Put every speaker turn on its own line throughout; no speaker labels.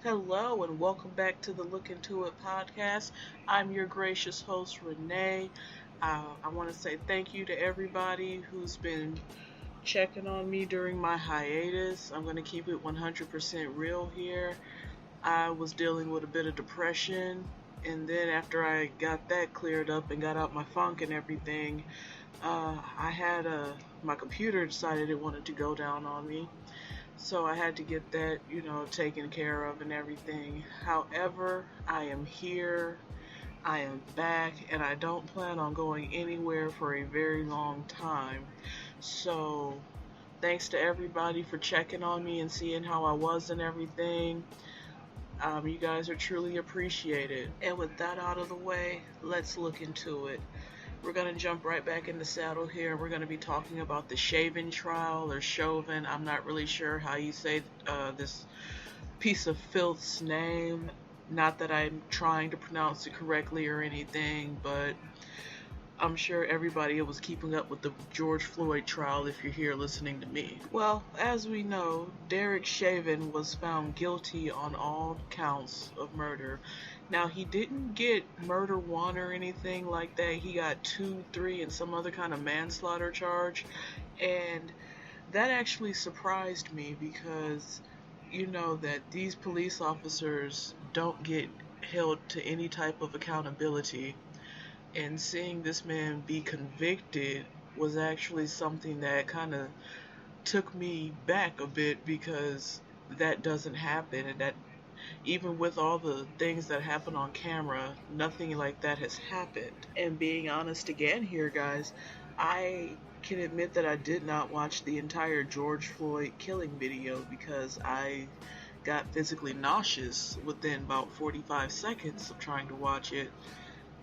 Hello and welcome back to the Look Into It podcast. I'm your gracious host, Renee. I want to say thank you to everybody who's been checking on me during my hiatus. I'm going to keep it 100% real here. I was dealing with a bit of depression, and then after I got that cleared up and got out my funk and everything, I had my computer decided it wanted to go down on me. So I had to get that, taken care of and everything. However, I am here, I am back, and I don't plan on going anywhere for a very long time. So thanks to everybody for checking on me and seeing how I was and everything. You guys are truly appreciated. And with that out of the way, let's look into it. We're going to jump right back in the saddle here. We're going to be talking about the Chauvin trial, or Chauvin. I'm not really sure how you say this piece of filth's name. Not that I'm trying to pronounce it correctly or anything, but I'm sure everybody was keeping up with the George Floyd trial if you're here listening to me. Well, as we know, Derek Chauvin was found guilty on all counts of murder. Now, he didn't get murder one or anything like that. He got 2, 3, and some other kind of manslaughter charge. And that actually surprised me because you know that these police officers don't get held to any type of accountability, and seeing this man be convicted was actually something that kind of took me back a bit because that doesn't happen, and that even with all the things that happen on camera, nothing like that has happened. And being honest again here, guys, I can admit that I did not watch the entire George Floyd killing video because I got physically nauseous within about 45 seconds of trying to watch it.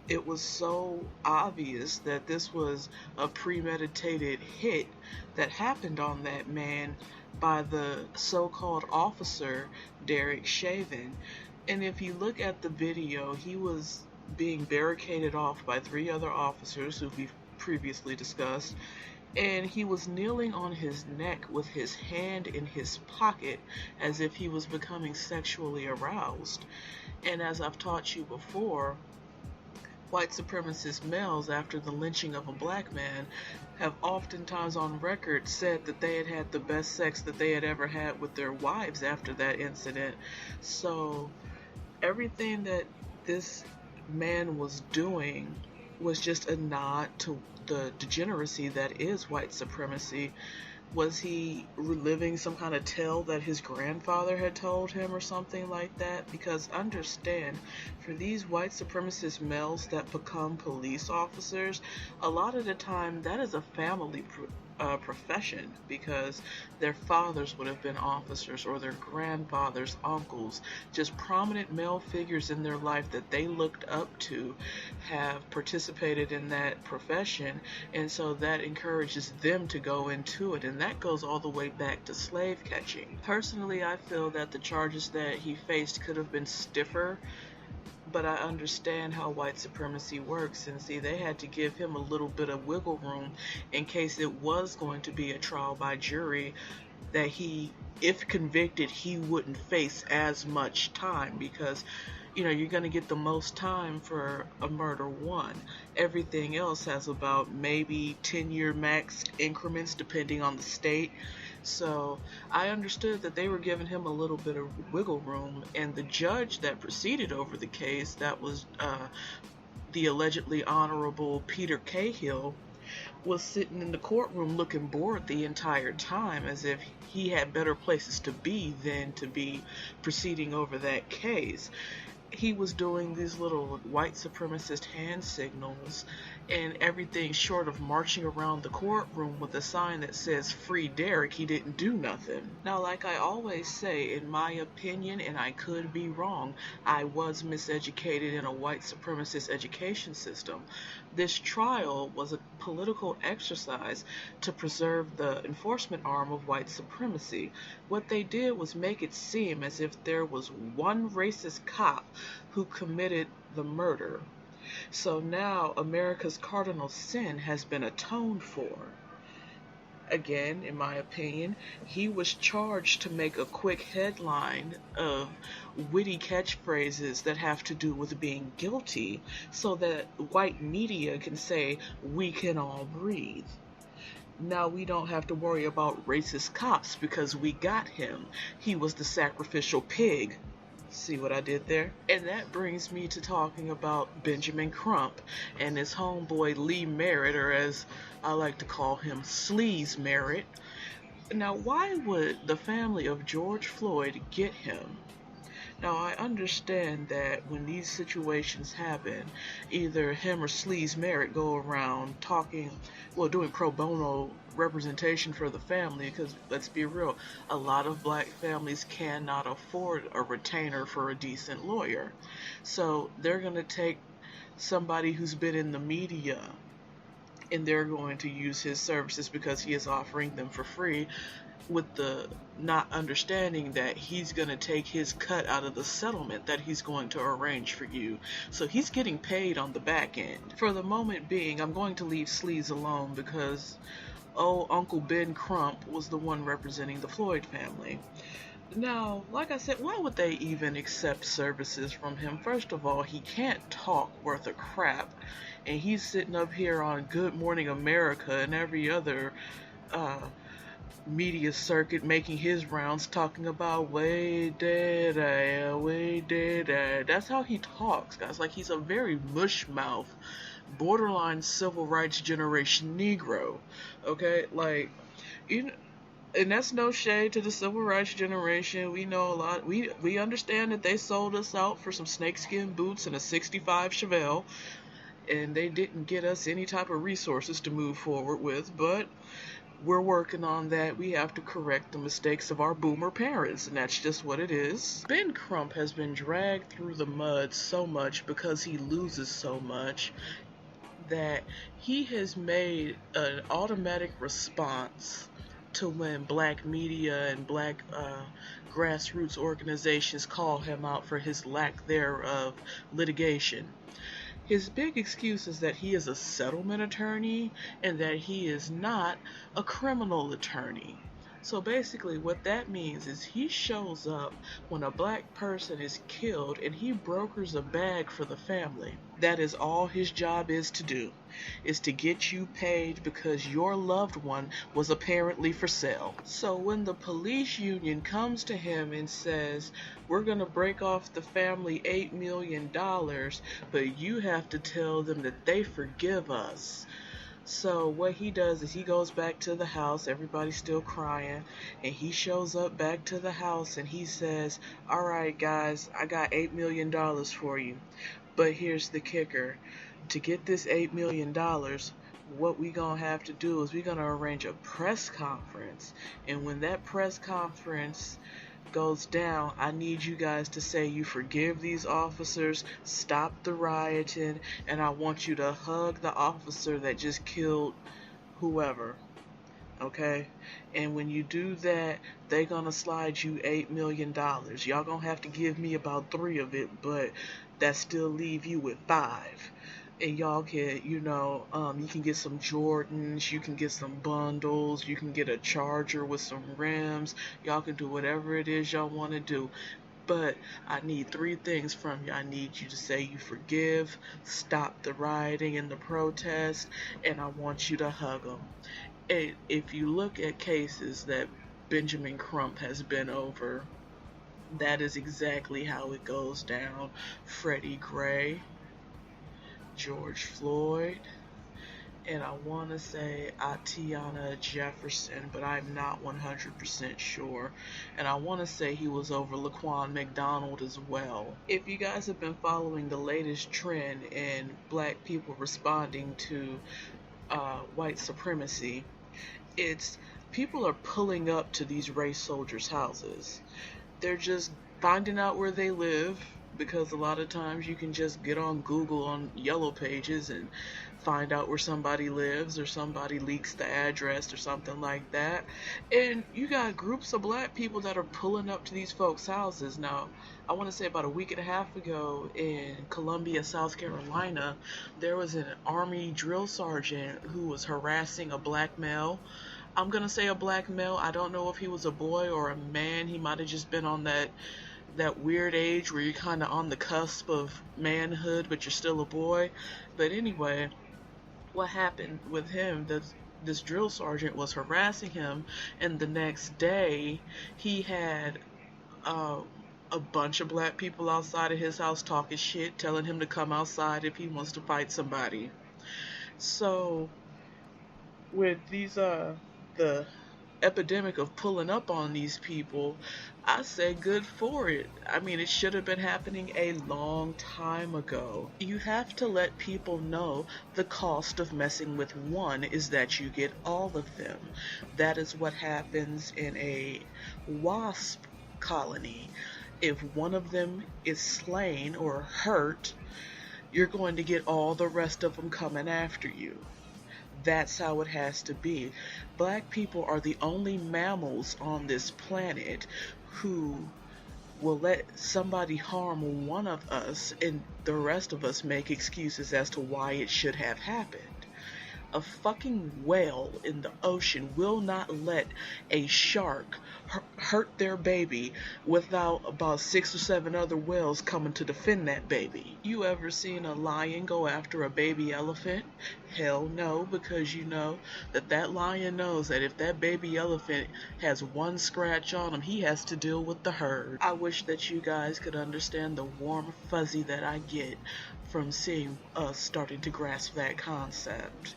It was so obvious that this was a premeditated hit that happened on that man by the so-called officer Derek Chauvin. And if you look at the video, he was being barricaded off by 3 other officers who we've previously discussed, and he was kneeling on his neck with his hand in his pocket as if he was becoming sexually aroused. And as I've taught you before, white supremacist males, after the lynching of a black man, have oftentimes on record said that they had had the best sex that they had ever had with their wives after that incident. So everything that this man was doing was just a nod to the degeneracy that is white supremacy. Was he reliving some kind of tale that his grandfather had told him or something like that? Because understand, for these white supremacist males that become police officers, a lot of the time that is a family profession, because their fathers would have been officers, or their grandfathers, uncles, just prominent male figures in their life that they looked up to have participated in that profession, and so that encourages them to go into it, and that goes all the way back to slave catching. Personally, I feel that the charges that he faced could have been stiffer, but I understand how white supremacy works, and see, they had to give him a little bit of wiggle room in case it was going to be a trial by jury, that he, if convicted, he wouldn't face as much time, because you're going to get the most time for a murder one. Everything else has about maybe 10-year max increments depending on the state. So I understood that they were giving him a little bit of wiggle room, and the judge that proceeded over the case, that was the allegedly honorable Peter Cahill, was sitting in the courtroom looking bored the entire time, as if he had better places to be than to be proceeding over that case. He was doing these little white supremacist hand signals and everything short of marching around the courtroom with a sign that says "Free Derek." He didn't do nothing. Now, like I always say, in my opinion, and I could be wrong, I was miseducated in a white supremacist education system. This trial was a political exercise to preserve the enforcement arm of white supremacy. What they did was make it seem as if there was one racist cop who committed the murder. So now America's cardinal sin has been atoned for. Again, in my opinion, he was charged to make a quick headline of witty catchphrases that have to do with being guilty so that white media can say, we can all breathe. Now we don't have to worry about racist cops because we got him. He was the sacrificial pig. See what I did there? And that brings me to talking about Benjamin Crump and his homeboy Lee Merritt, or as I like to call him, Sleaze Merritt. Now, why would the family of George Floyd get him? Now, I understand that when these situations happen, either him or Sleaze Merritt go around talking, well, doing pro bono representation for the family, because let's be real, a lot of black families cannot afford a retainer for a decent lawyer. So they're going to take somebody who's been in the media and they're going to use his services because he is offering them for free, with the not understanding that he's going to take his cut out of the settlement that he's going to arrange for you. So he's getting paid on the back end. For the moment being, I'm going to leave Sleaze alone because, oh, Uncle Ben Crump was the one representing the Floyd family. Now, like I said, why would they even accept services from him? First of all, he can't talk worth a crap, and he's sitting up here on Good Morning America and every other media circuit making his rounds talking about way dead. That's how he talks, guys. Like, he's a very mush mouth, borderline civil rights generation Negro. Okay, like, you know, and that's no shade to the civil rights generation. We know a lot. We understand that they sold us out for some snakeskin boots and a 65 Chevelle, and they didn't get us any type of resources to move forward with, but we're working on that. We have to correct the mistakes of our boomer parents, and that's just what it is. Ben Crump has been dragged through the mud so much because he loses so much that he has made an automatic response to when black media and black grassroots organizations call him out for his lack thereof litigation. His big excuse is that he is a settlement attorney and that he is not a criminal attorney. So basically what that means is he shows up when a black person is killed and he brokers a bag for the family. That is all his job is to do, is to get you paid because your loved one was apparently for sale. So when the police union comes to him and says, we're going to break off the family $8 million, but you have to tell them that they forgive us. So what he does is he goes back to the house, everybody's still crying, and he shows up back to the house and he says, alright guys, I got $8 million for you, but here's the kicker. To get this $8 million, what we gonna have to do is we're gonna arrange a press conference, and when that press conference goes down, I need you guys to say you forgive these officers, stop the rioting, and I want you to hug the officer that just killed whoever. Okay? And when you do that, they're gonna slide you $8 million. Y'all gonna have to give me about 3 of it, but that still leave you with 5. And y'all can, you can get some Jordans, you can get some bundles, you can get a charger with some rims, y'all can do whatever it is y'all want to do. But I need 3 things from you. I need you to say you forgive, stop the rioting and the protest, and I want you to hug them. And if you look at cases that Benjamin Crump has been over, that is exactly how it goes down. Freddie Gray, George Floyd, and I want to say Atiana Jefferson, but I'm not 100% sure. And I want to say he was over Laquan McDonald as well. If you guys have been following the latest trend in black people responding to white supremacy, it's people are pulling up to these race soldiers' houses. They're just finding out where they live, because a lot of times you can just get on Google on Yellow Pages and find out where somebody lives, or somebody leaks the address or something like that. And you got groups of black people that are pulling up to these folks' houses. Now, I want to say about a week and a half ago in Columbia, South Carolina, there was an Army drill sergeant who was harassing a black male I'm gonna say a black male. I don't know if he was a boy or a man. He might have just been on that weird age where you're kind of on the cusp of manhood, but you're still a boy. But anyway, what happened with him? This drill sergeant was harassing him, and the next day he had uh, a bunch of black people outside of his house talking shit, telling him to come outside if he wants to fight somebody. So with the epidemic of pulling up on these people, I say good for it. I mean, it should have been happening a long time ago. You have to let people know the cost of messing with one is that you get all of them. That is what happens in a wasp colony. If one of them is slain or hurt, you're going to get all the rest of them coming after you. That's how it has to be. Black people are the only mammals on this planet who will let somebody harm one of us and the rest of us make excuses as to why it should have happened. A fucking whale in the ocean will not let a shark hurt their baby without about 6 or 7 other whales coming to defend that baby. You ever seen a lion go after a baby elephant? Hell no, because you know that lion knows that if that baby elephant has one scratch on him, he has to deal with the herd. I wish that you guys could understand the warm fuzzy that I get from seeing us starting to grasp that concept.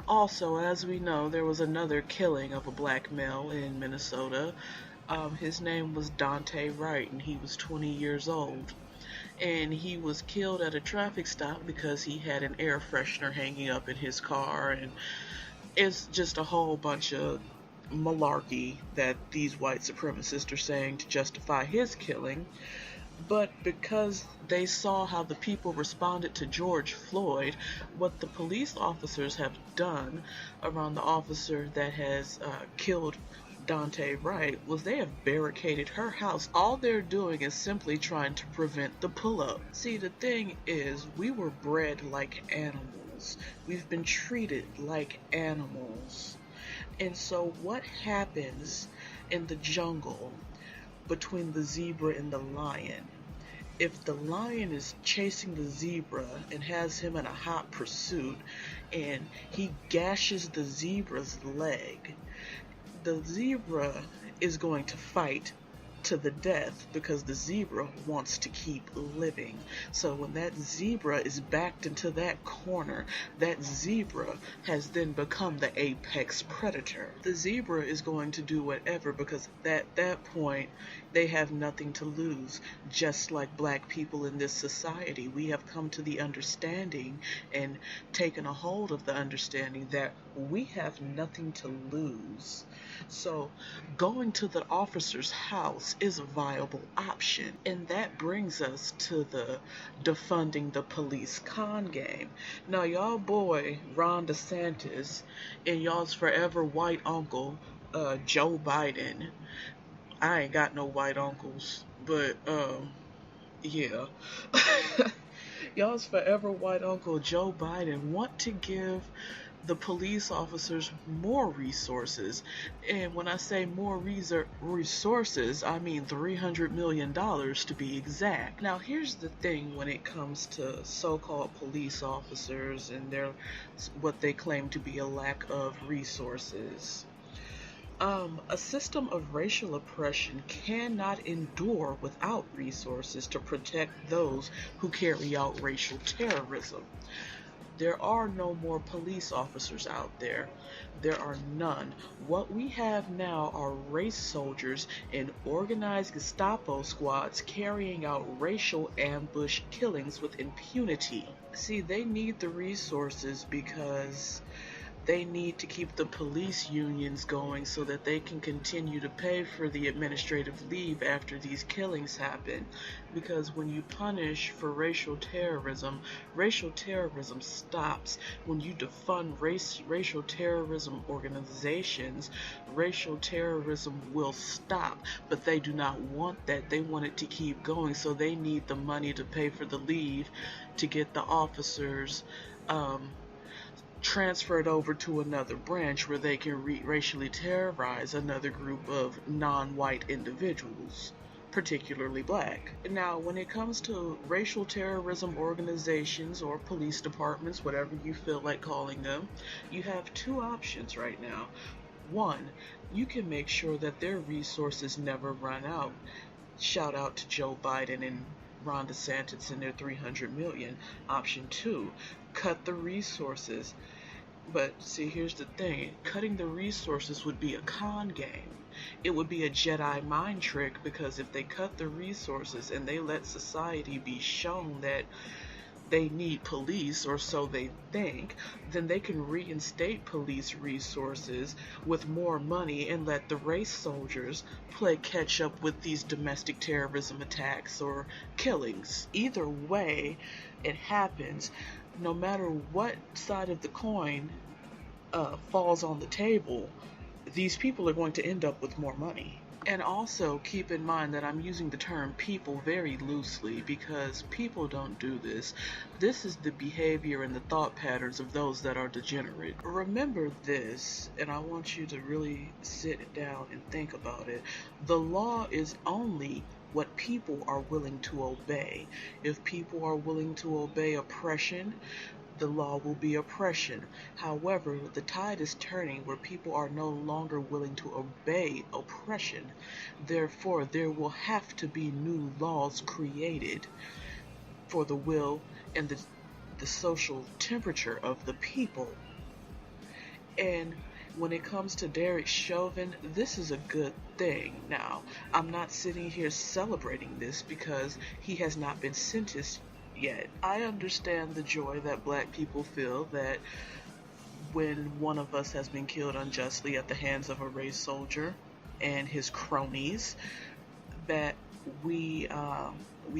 Also, as we know, there was another killing of a black male in Minnesota. His name was Daunte Wright, and he was 20 years old. And he was killed at a traffic stop because he had an air freshener hanging up in his car. And it's just a whole bunch of malarkey that these white supremacists are saying to justify his killing. But because they saw how the people responded to George Floyd, what the police officers have done around the officer that has killed Daunte Wright was they have barricaded her house. All they're doing is simply trying to prevent the pull-up. See, the thing is, we were bred like animals. We've been treated like animals. And so what happens in the jungle between the zebra and the lion? If the lion is chasing the zebra and has him in a hot pursuit and he gashes the zebra's leg, the zebra is going to fight to the death because the zebra wants to keep living. So when that zebra is backed into that corner, that zebra has then become the apex predator. The zebra is going to do whatever because at that point they have nothing to lose. Just like black people in this society, we have come to the understanding and taken a hold of the understanding that we have nothing to lose. So going to the officer's house is a viable option. And that brings us to the defunding the police con game. Now y'all boy Ron DeSantis and y'all's forever white uncle Joe Biden. I ain't got no white uncles, but yeah. Y'all's forever white uncle Joe Biden want to give the police officers more resources. And when I say more resources, I mean $300 million to be exact. Now here's the thing when it comes to so-called police officers and their what they claim to be a lack of resources. A system of racial oppression cannot endure without resources to protect those who carry out racial terrorism. There are no more police officers out there. There are none. What we have now are race soldiers and organized Gestapo squads carrying out racial ambush killings with impunity. See, they need the resources because they need to keep the police unions going so that they can continue to pay for the administrative leave after these killings happen. Because when you punish for racial terrorism stops. When you defund racial terrorism organizations, racial terrorism will stop. But they do not want that. They want it to keep going, so they need the money to pay for the leave to get the officers transferred over to another branch where they can racially terrorize another group of non-white individuals, particularly black. Now, when it comes to racial terrorism organizations or police departments, whatever you feel like calling them, you have two options right now. One, you can make sure that their resources never run out. Shout out to Joe Biden and Ron DeSantis and their $300 million. Option two, cut the resources. But see, here's the thing. Cutting the resources would be a con game. It would be a Jedi mind trick, because if they cut the resources and they let society be shown that they need police, or so they think, then they can reinstate police resources with more money and let the race soldiers play catch up with these domestic terrorism attacks or killings. Either way it happens, no matter what side of the coin falls on the table, these people are going to end up with more money. And also keep in mind that I'm using the term people very loosely, because people don't do this. This is the behavior and the thought patterns of those that are degenerate. Remember this, and I want you to really sit down and think about it. The law is only what people are willing to obey. If people are willing to obey oppression, the law will be oppression. However, the tide is turning where people are no longer willing to obey oppression. Therefore, there will have to be new laws created for the will and the social temperature of the people. And when it comes to Derek Chauvin, this is a good thing. Now, I'm not sitting here celebrating this because he has not been sentenced yet. I understand the joy that black people feel that when one of us has been killed unjustly at the hands of a race soldier and his cronies, that we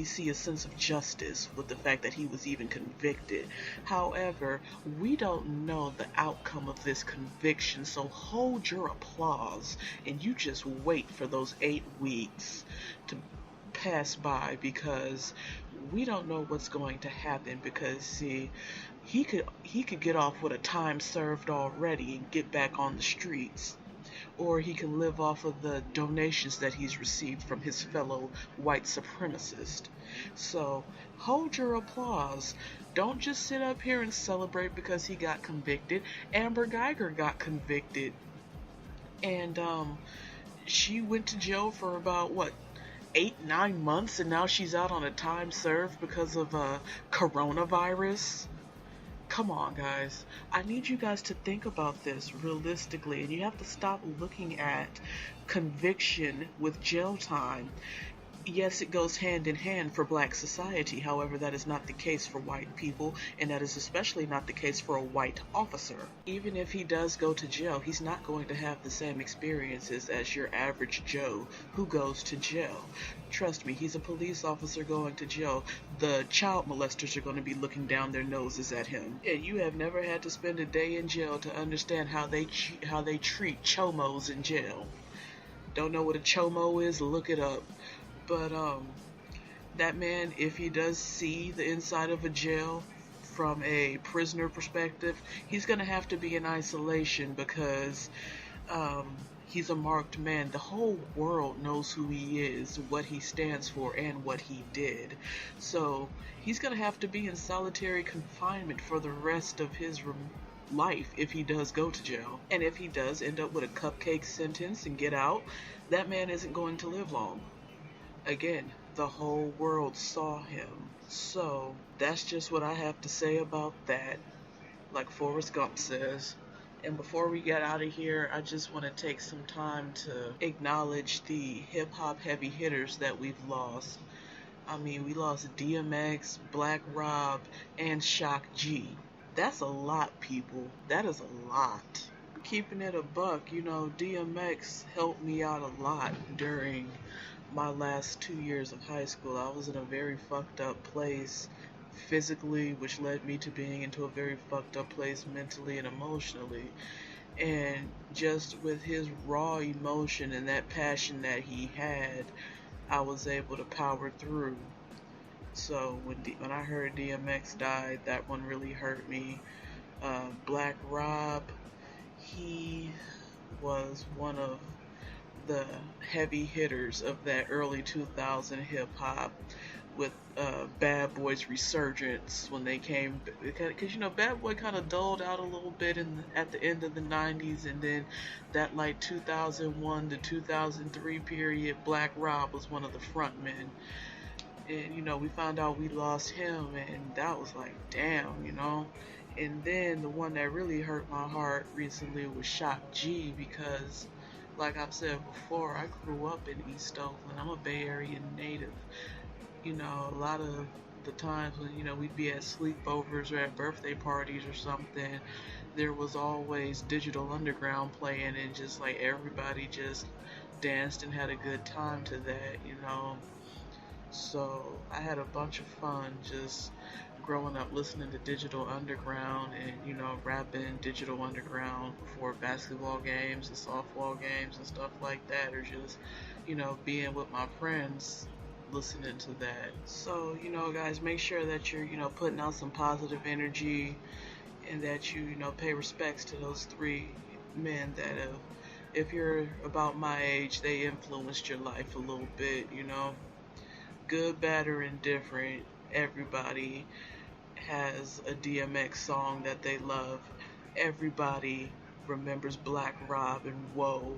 see a sense of justice with the fact that he was even convicted. However, we don't know the outcome of this conviction, so hold your applause and you just wait for those 8 weeks to pass by, because we don't know what's going to happen. Because see, he could get off with a time served already and get back on the streets, or he can live off of the donations that he's received from his fellow white supremacists. So hold your applause. Don't just sit up here and celebrate because he got convicted. Amber Geiger got convicted, and she went to jail for about 8-9 months, and now she's out on a time served because of coronavirus. Come on, guys. I need you guys to think about this realistically, and you have to stop looking at conviction with jail time. Yes, it goes hand in hand for black society. However, that is not the case for white people, and that is especially not the case for a white officer. Even if he does go to jail, he's not going to have the same experiences as your average Joe who goes to jail. Trust me, he's a police officer going to jail. The child molesters are going to be looking down their noses at him. And you have never had to spend a day in jail to understand how they treat chomos in jail. Don't know what a chomo is? Look it up. But that man, if he does see the inside of a jail from a prisoner perspective, he's going to have to be in isolation, because he's a marked man. The whole world knows who he is, what he stands for, and what he did. So he's going to have to be in solitary confinement for the rest of his life if he does go to jail. And if he does end up with a cupcake sentence and get out, that man isn't going to live long. Again, the whole world saw him. So that's just what I have to say about that, like Forrest Gump says. And before we get out of here, I just want to take some time to acknowledge the hip-hop heavy hitters that we've lost. I mean, we lost DMX, Black Rob, and Shock G. That's a lot, people. That is a lot. Keeping it a buck, DMX helped me out a lot during my last 2 years of high school. I was in a very fucked up place physically, which led me to being into a very fucked up place mentally and emotionally. And just with his raw emotion and that passion that he had, I was able to power through. So when I heard DMX died, that one really hurt me. Black Rob, he was one of the heavy hitters of that early 2000 hip hop with Bad Boy's resurgence when they came, because Bad Boy kind of dulled out a little bit at the end of the 90s, and then that like 2001 to 2003 period, Black Rob was one of the front men, and we found out we lost him, and that was like damn. And then the one that really hurt my heart recently was Shock G, because like I've said before, I grew up in East Oakland. I'm a Bay Area native. A lot of the times when we'd be at sleepovers or at birthday parties or something, there was always Digital Underground playing, and just like everybody just danced and had a good time to that. So I had a bunch of fun just growing up listening to Digital Underground, and rapping Digital Underground before basketball games and softball games and stuff like that, or just being with my friends listening to that. So guys, make sure that you're putting out some positive energy, and that you pay respects to those three men that have, if you're about my age, they influenced your life a little bit. Good, bad, or indifferent, everybody has a DMX song that they love. Everybody remembers Black Rob and Whoa,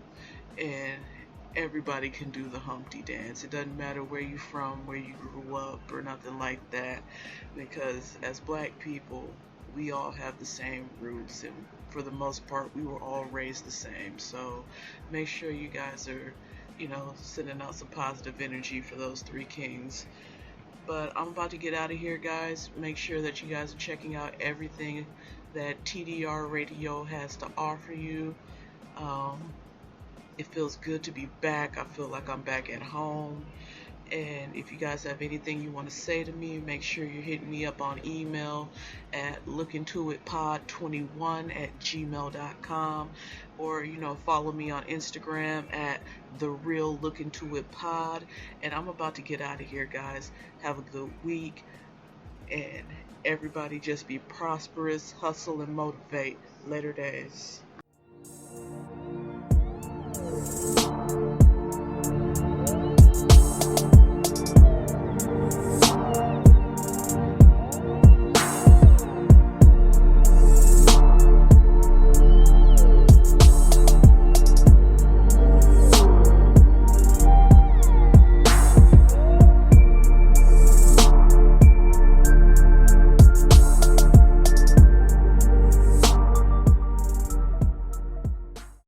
and everybody can do the Humpty dance. It doesn't matter where you're from, where you grew up, or nothing like that, because as black people, we all have the same roots, and for the most part, we were all raised the same. So make sure you guys are sending out some positive energy for those three kings. But I'm about to get out of here, guys. Make sure that you guys are checking out everything that TDR Radio has to offer you. It feels good to be back. I feel like I'm back at home. And if you guys have anything you want to say to me, make sure you're hitting me up on email at lookintoitpod21@gmail.com, or follow me on Instagram at thereallookintoitpod. And I'm about to get out of here, guys. Have a good week, and everybody just be prosperous, hustle, and motivate. Later days.